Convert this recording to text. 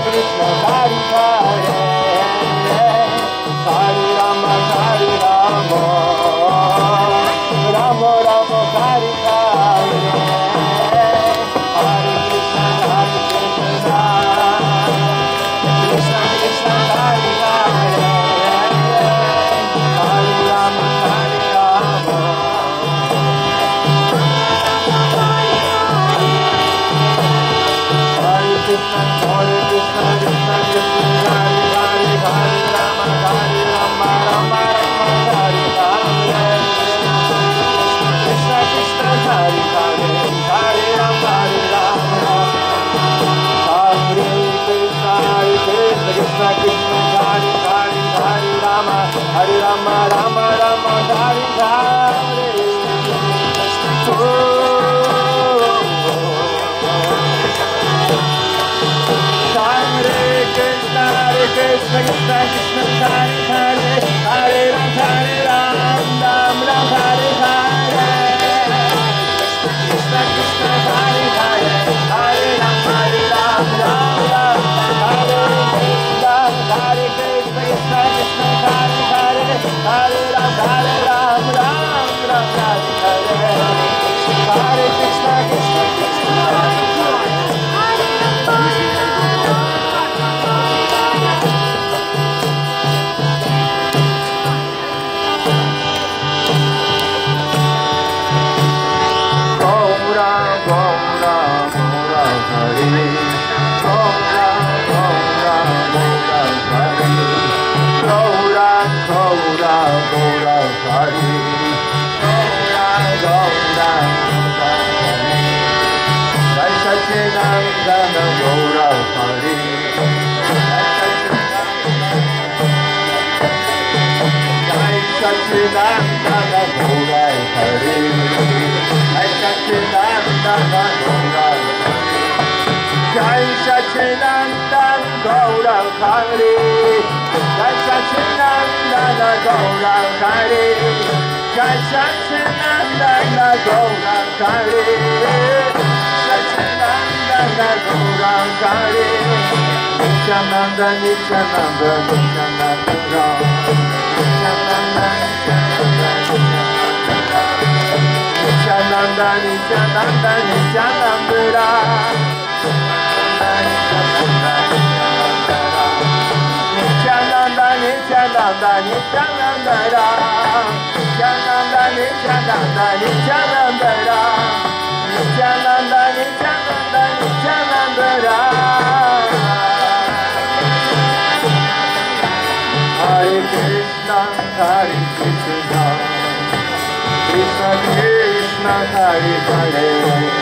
Krishna Hari Hare Hare Rama Rama Rama Hare Hare Hare Krishna Krishna Krishna Hare Hare Hare Rama Hare Rama Hare Krishna Krishna Krishna Hare Hare Hare Rama Rama Rama Hare Hare Krishna Krishna Hare Hare Hare Rama Hare Krishna Krishna Krishna Hare Hare Hare Rama Rama Rama Hare Hare Krishna Krishna Krishna Hare Hare Hare Ram Hare Hare Krishna Krishna Hare Hare Hare Ram Hare Hare Krishna Krishna Hare Hare Hare Ram Hare Hare Krishna Krishna Jai Satchidananda Gauranga Hari Jai Satchidananda Gauranga Hari Jai Satchidananda Gauranga Hari Satchidananda Gauranga Hari Nityananda Nityananda Nityananda Nityananda Nityananda Nityananda Nityananda Nityananda Nityananda Nityananda Nityananda Nityananda Nityananda Nityananda Nityananda Hare Krishna Hare Krishna Krishna Krishna Hare Hare